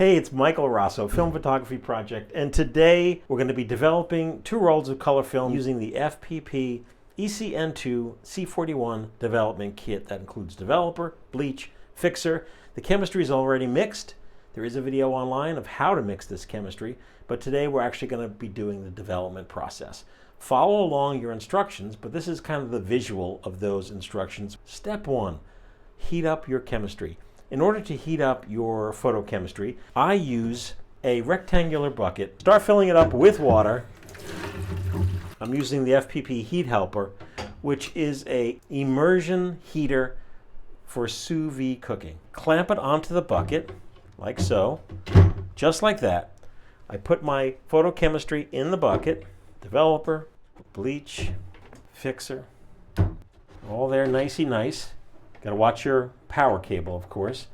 Hey, it's Michael Raso, Film Photography Project, and today we're going to be developing 2 rolls of color film using the FPP ECN-2 C-41 development kit. That includes developer, bleach, fixer. The chemistry is already mixed. There is a video online of how to mix this chemistry, but today we're actually going to be doing the development process. Follow along your instructions, but this is kind of the visual of those instructions. Step 1, heat up your chemistry. In order to heat up your photochemistry, I use a rectangular bucket. Start filling it up with water. I'm using the FPP heat helper, which is an immersion heater for sous vide cooking. Clamp it onto the bucket, like so, just like that. I put my photochemistry in the bucket, developer, bleach, fixer, all there nicey nice. Got to watch your power cable, of course.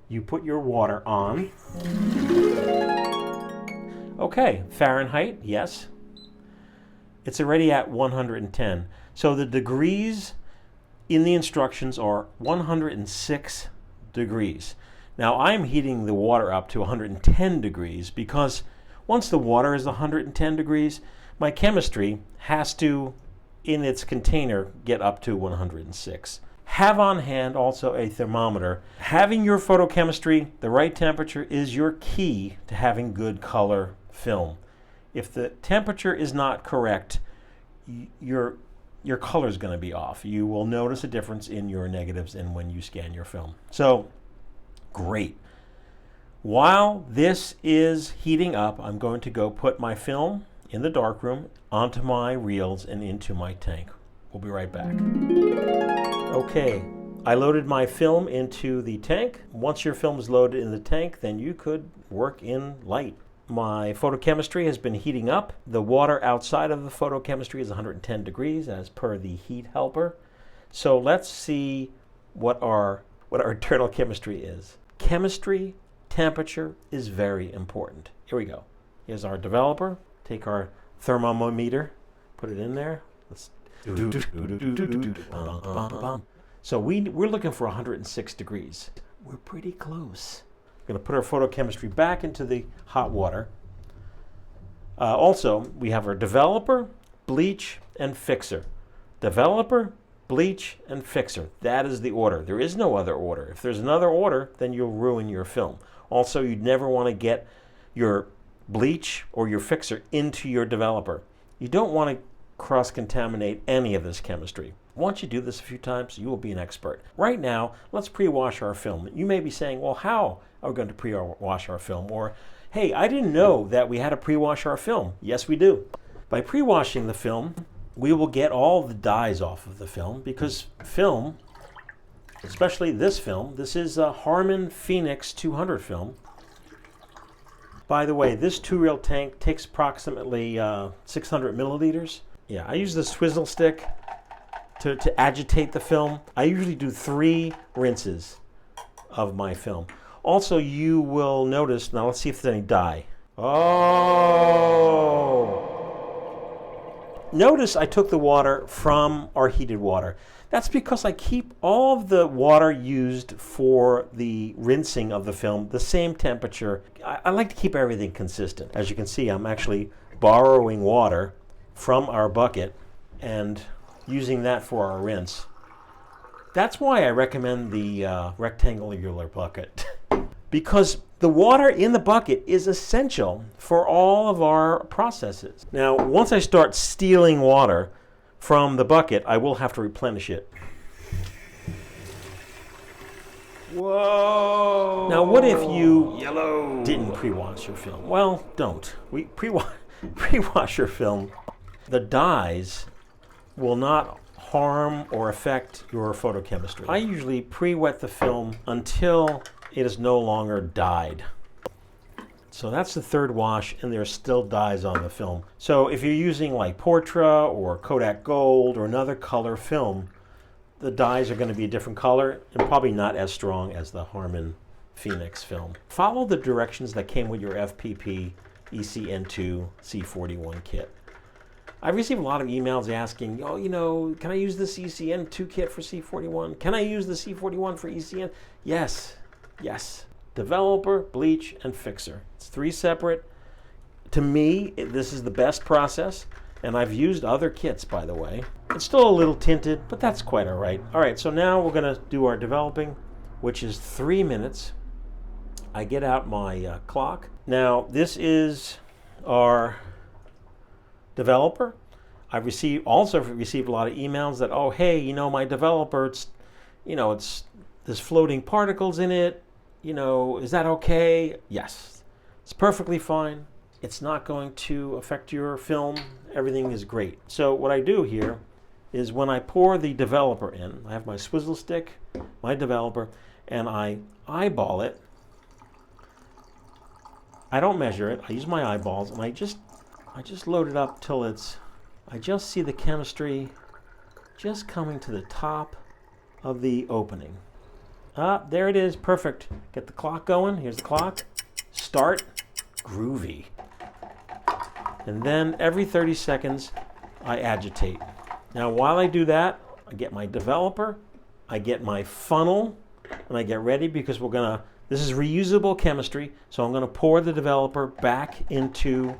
You put your water on. Okay, Fahrenheit, yes. It's already at 110. So the degrees in the instructions are 106 degrees. Now I'm heating the water up to 110 degrees because once the water is 110 degrees, my chemistry has to, in its container, get up to 106. Have on hand also a thermometer. Having your photochemistry the right temperature is your key to having good color film. If the temperature is not correct, your color is going to be off. You will notice a difference in your negatives and when you scan your film. So, great. While this is heating up, I'm going to go put my film in the darkroom onto my reels and into my tank. We'll be right back. Okay, I loaded my film into the tank. Once your film is loaded in the tank, then you could work in light. My photochemistry has been heating up. The water outside of the photochemistry is 110 degrees as per the heat helper. So let's see what our internal chemistry is. Chemistry temperature is very important. Here we go. Here's our developer. Take our thermometer, put it in there. Let's So we're looking for 106 degrees. We're pretty close. We're going to put our photochemistry back into the hot water. Also, we have our developer, bleach, and fixer. Developer, bleach, and fixer. That is the order. There is no other order. If there's another order, then you'll ruin your film. Also, you'd never want to get your bleach or your fixer into your developer. You don't want to cross-contaminate any of this chemistry. Once you do this a few times, you will be an expert. Right now, let's pre-wash our film. You may be saying, well, how are we going to pre-wash our film? Or, hey, I didn't know that we had to pre-wash our film. Yes, we do. By pre-washing the film, we will get all the dyes off of the film because film, especially this film, this is a Harman Phoenix 200 film. By the way, this 2-reel tank takes approximately 600 milliliters. Yeah, I use the swizzle stick to agitate the film. I usually do 3 rinses of my film. Also, you will notice, now let's see if there's any dye. Oh! Notice I took the water from our heated water. That's because I keep all of the water used for the rinsing of the film the same temperature. I like to keep everything consistent. As you can see, I'm actually borrowing water from our bucket and using that for our rinse. That's why I recommend the rectangular bucket. Because the water in the bucket is essential for all of our processes. Now, once I start stealing water from the bucket, I will have to replenish it. Whoa! Now, what if you didn't pre-wash your film? Well, don't. We pre-wash your film. The dyes will not harm or affect your photochemistry. I usually pre-wet the film until it is no longer dyed. So that's the 3rd wash, and there's still dyes on the film. So if you're using like Portra or Kodak Gold or another color film, the dyes are going to be a different color and probably not as strong as the Harman Phoenix film. Follow the directions that came with your FPP ECN-2 C-41 kit. I've received a lot of emails asking, oh, can I use this ECN-2 kit for C-41? Can I use the C-41 for ECN? Yes. developer, bleach, and fixer. It's 3 separate. To me, this is the best process, and I've used other kits, by the way. It's still a little tinted, but that's quite all right. All right, so now we're going to do our developing, which is 3 minutes. I get out my clock. Now, this is our developer. I've also received a lot of emails that, oh, hey, you know, my developer, there's floating particles in it. You know, is that okay? Yes, it's perfectly fine. It's not going to affect your film. Everything is great. So what I do here is when I pour the developer in, I have my swizzle stick, my developer, and I eyeball it. I don't measure it. I use my eyeballs, and I just load it up till I just see the chemistry just coming to the top of the opening. There it is, perfect. Get the clock going. Here's the clock. Start. Groovy. And then every 30 seconds, I agitate. Now, while I do that, I get my developer, I get my funnel, and I get ready because this is reusable chemistry, so I'm gonna pour the developer back into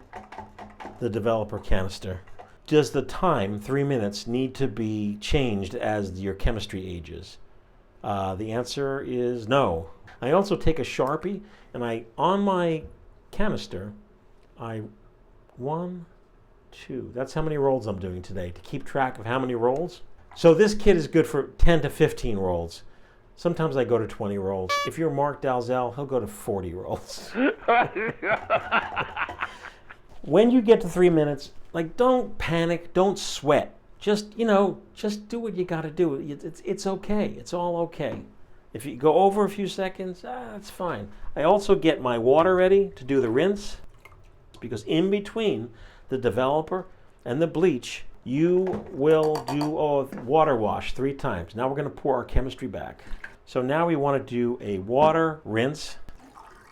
the developer canister. Does the time, 3 minutes, need to be changed as your chemistry ages? The answer is no. I also take a Sharpie, and on my canister, 1, 2. That's how many rolls I'm doing today, to keep track of how many rolls. So this kit is good for 10 to 15 rolls. Sometimes I go to 20 rolls. If you're Mark Dalzell, he'll go to 40 rolls. When you get to 3 minutes, don't panic, don't sweat. Just do what you got to do. It's okay. It's all okay. If you go over a few seconds, that's fine. I also get my water ready to do the rinse, because in between the developer and the bleach, you will do a water wash 3 times. Now we're going to pour our chemistry back. So now we want to do a water rinse.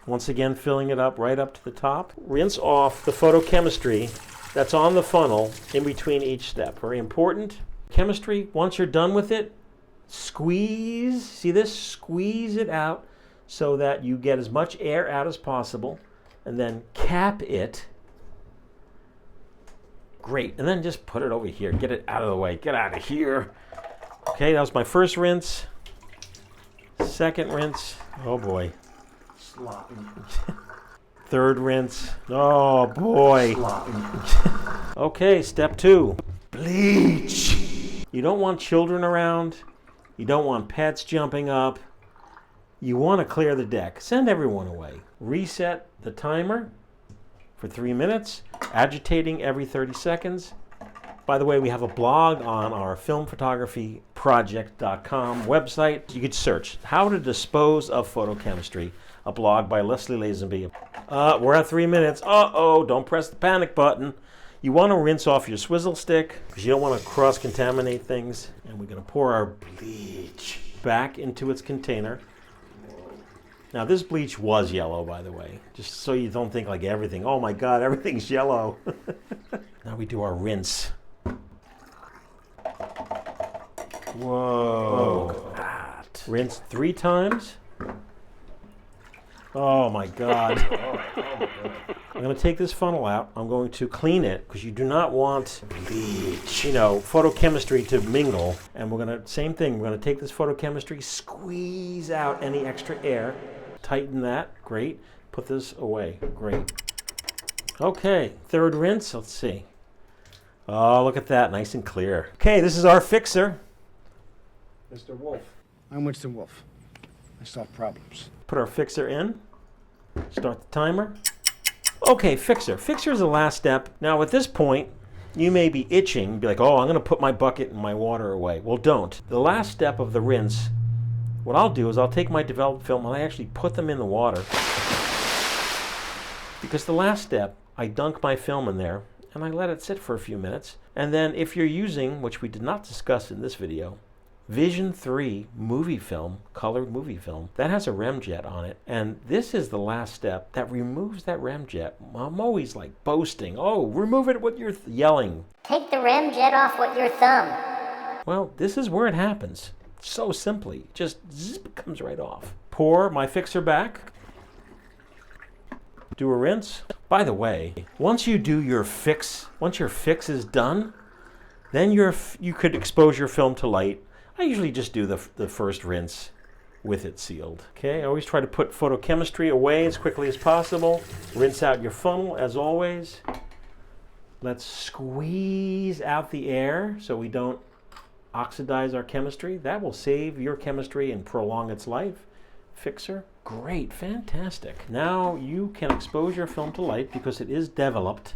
Once again, filling it up right up to the top. Rinse off the photochemistry that's on the funnel in between each step. Very important. Chemistry, once you're done with it, squeeze. See this? Squeeze it out so that you get as much air out as possible. And then cap it. Great. And then just put it over here. Get it out of the way. Get out of here. Okay, that was my first rinse. Second rinse. Oh boy. Sloppy. Third rinse. Oh boy. Sloppy. Okay, step 2. Bleach. You don't want children around. You don't want pets jumping up. You want to clear the deck. Send everyone away. Reset the timer for 3 minutes, agitating every 30 seconds. By the way, we have a blog on our filmphotographyproject.com website. You could search How to Dispose of Photochemistry, a blog by Leslie Lazenby. We're at 3 minutes. Uh-oh, don't press the panic button. You want to rinse off your swizzle stick because you don't want to cross-contaminate things. And we're going to pour our bleach back into its container. Now, this bleach was yellow, by the way, just so you don't think like everything. Oh my God, everything's yellow. Now we do our rinse. Whoa. Rinse 3 times. Oh my God. I'm going to take this funnel out. I'm going to clean it because you do not want bleach, photochemistry to mingle. And we're going to, same thing, we're going to take this photochemistry, squeeze out any extra air. Tighten that, great. Put this away, great. Okay, third rinse, let's see. Oh, look at that, nice and clear. Okay, this is our fixer. Mr. Wolf. I'm Winston Wolf. I solve problems. Put our fixer in. Start the timer. Okay, fixer. Fixer is the last step. Now, at this point, you may be itching, be like, oh, I'm going to put my bucket and my water away. Well, don't. The last step of the rinse, what I'll do is I'll take my developed film and I actually put them in the water. Because the last step, I dunk my film in there and I let it sit for a few minutes. And then if you're using, which we did not discuss in this video, Vision 3 movie film, colored movie film, that has a remjet on it. And this is the last step that removes that remjet. I'm always like boasting, oh, remove it with your yelling. Take the remjet off with your thumb. Well, this is where it happens. So simply, just zip, comes right off. Pour my fixer back. Do a rinse. By the way, once you do your fix, once your fix is done, then you could expose your film to light. I usually just do the first rinse with it sealed. Okay, I always try to put photochemistry away as quickly as possible. Rinse out your funnel as always. Let's squeeze out the air so we don't oxidize our chemistry. That will save your chemistry and prolong its life. Fixer, great, fantastic. Now you can expose your film to light because it is developed.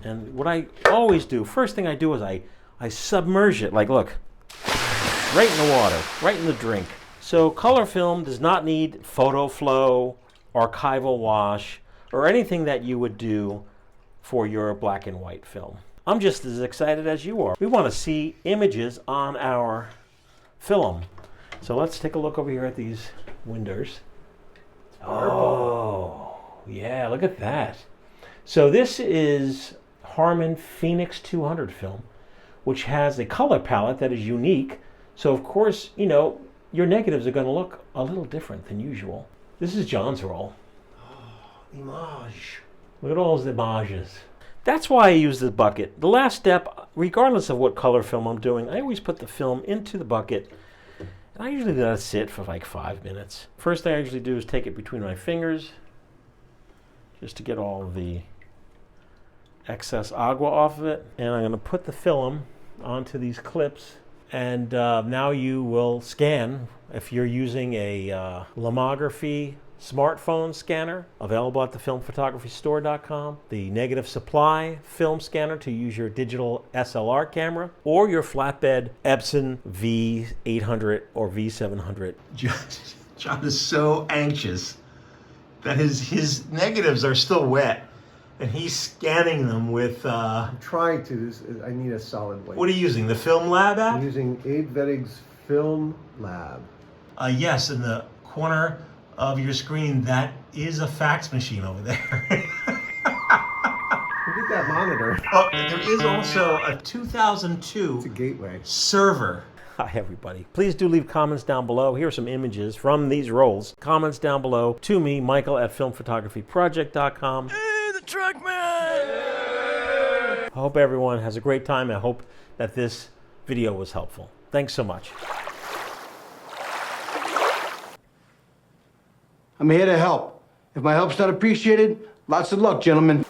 And what I always do, first thing I do is I submerge it, like look, right in the water, right in the drink. So color film does not need photo flow, archival wash, or anything that you would do for your black and white film. I'm just as excited as you are. We want to see images on our film. So let's take a look over here at these windows. Oh, yeah, look at that. So this is Harman Phoenix 200 film, which has a color palette that is unique. So of course, you know, your negatives are going to look a little different than usual. This is John's roll. Oh, image. Look at all those images. That's why I use the bucket. The last step, regardless of what color film I'm doing, I always put the film into the bucket. And I usually let it sit for like 5 minutes. First thing I usually do is take it between my fingers, just to get all of the excess agua off of it. And I'm going to put the film onto these clips. And now you will scan, if you're using a lomography smartphone scanner, available at the filmphotographystore.com, the negative supply film scanner to use your digital SLR camera, or your flatbed Epson V800 or V700. John is so anxious that his negatives are still wet, and he's scanning them with... I'm trying to. I need a solid weight. What are you using, the Film Lab app? I'm using Abe Vettig's Film Lab. Yes, in the corner of your screen, that is a fax machine over there. Look at that monitor. Oh, there is also a 2002 It's a gateway. server. Hi everybody. Please do leave comments down below. Here are some images from these rolls. Comments down below to me, Michael at filmphotographyproject.com. Hey, the truck man! I hope everyone has a great time. I hope that this video was helpful. Thanks so much. I'm here to help. If my help's not appreciated, lots of luck, gentlemen.